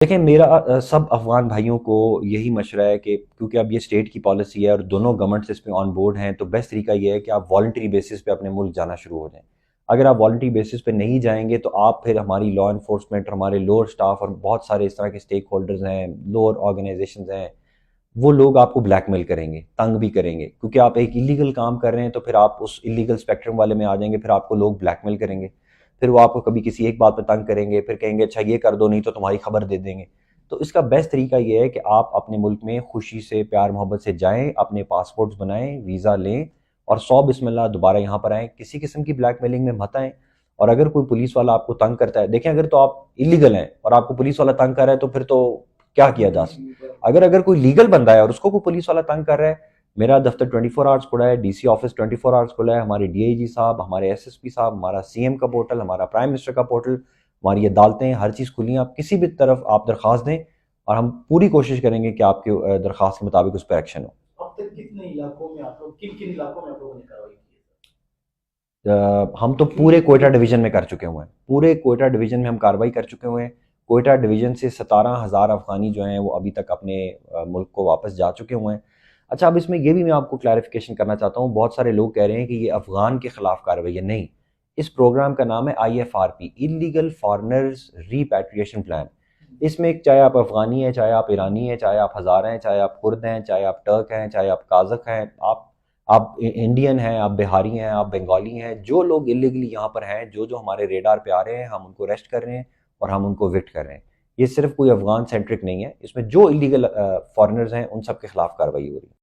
دیکھیں میرا سب افغان بھائیوں کو یہی مشورہ ہے کہ کیونکہ اب یہ اسٹیٹ کی پالیسی ہے اور دونوں گورنمنٹس اس پہ آن بورڈ ہیں، تو بیسٹ طریقہ یہ ہے کہ آپ والنٹری بیسس پہ اپنے ملک جانا شروع ہو جائیں۔ اگر آپ والنٹری بیسس پہ نہیں جائیں گے تو آپ پھر ہماری لا انفورسمنٹ، ہمارے لوور سٹاف اور بہت سارے اس طرح کے اسٹیک ہولڈرز ہیں، لوور آرگنائزیشنز ہیں، وہ لوگ آپ کو بلیک میل کریں گے، تنگ بھی کریں گے، کیونکہ آپ ایک ایلیگل کام کر رہے ہیں تو پھر آپ اس ایلیگل اسپیکٹرم والے میں آ جائیں گے، پھر آپ کو لوگ بلیک میل کریں گے، پھر وہ آپ کو کبھی کسی ایک بات پہ تنگ کریں گے، پھر کہیں گے اچھا یہ کر دو نہیں تو تمہاری خبر دے دیں گے۔ تو اس کا بیسٹ طریقہ یہ ہے کہ آپ اپنے ملک میں خوشی سے، پیار محبت سے جائیں، اپنے پاسپورٹس بنائیں، ویزا لیں اور 100 بسم اللہ دوبارہ یہاں پر آئیں، کسی قسم کی بلیک میلنگ میں مت آئیں۔ اور اگر کوئی پولیس والا آپ کو تنگ کرتا ہے، دیکھیں اگر تو آپ ایلیگل ہیں اور آپ کو پولیس والا تنگ کر رہا ہے تو پھر تو کیا کیا جا سکتا۔ اگر کوئی لیگل بندہ ہے اور اس کو کوئی پولیس والا تنگ کر رہا ہے، میرا دفتر 24 آورس کھلا ہے، ڈی سی آفس 24 آورس کھلا ہے، ہمارے ڈی آئی جی صاحب، ہمارے ایس ایس پی صاحب، ہمارا سی ایم کا پورٹل، ہمارا پرائم منسٹر کا پورٹل، ہماری عدالتیں، ہر چیز کھلی ہیں۔ آپ کسی بھی طرف آپ درخواست دیں اور ہم پوری کوشش کریں گے کہ آپ کے درخواست کے مطابق اس پہ ایکشن ہو۔ اب تک کتنے علاقوں میں آپ لوگ، کن کن علاقوں میں آپ لوگوں نے کارروائی کی ہم تو پورے کوئٹہ ڈویژن میں کر چکے ہوئے ہیں، پورے کوئٹہ ڈویژن میں ہم کارروائی کر چکے ہوئے ہیں۔ کوئٹہ ڈویژن سے 17,000 افغانی جو ہیں وہ ابھی تک اپنے ملک کو واپس جا چکے ہوئے ہیں۔ اچھا اب اس میں یہ بھی میں آپ کو کلیریفیکیشن کرنا چاہتا ہوں، بہت سارے لوگ کہہ رہے ہیں کہ یہ افغان کے خلاف کارروائی ہے، نہیں، اس پروگرام کا نام ہے IFRP، illegal foreigners repatriation plan. اس میں چاہے آپ افغانی ہیں، چاہے آپ ایرانی ہیں، چاہے آپ ہزارہ ہیں، چاہے آپ کرد ہیں، چاہے آپ ٹرک ہیں، چاہے آپ قازق ہیں، آپ انڈین ہیں، آپ بہاری ہیں، آپ بنگالی ہیں، جو لوگ ایلیگلی یہاں پر ہیں، جو ہمارے ریڈار پہ آ رہے ہیں، ہم ان کو ریسٹ کر رہے ہیں اور ہم ان کو وکٹ کر رہے ہیں۔ یہ صرف کوئی افغان سینٹرک نہیں ہے، اس میں جو ایلیگل فارنرز ہیں ان سب کے خلاف کارروائی ہو رہی ہے۔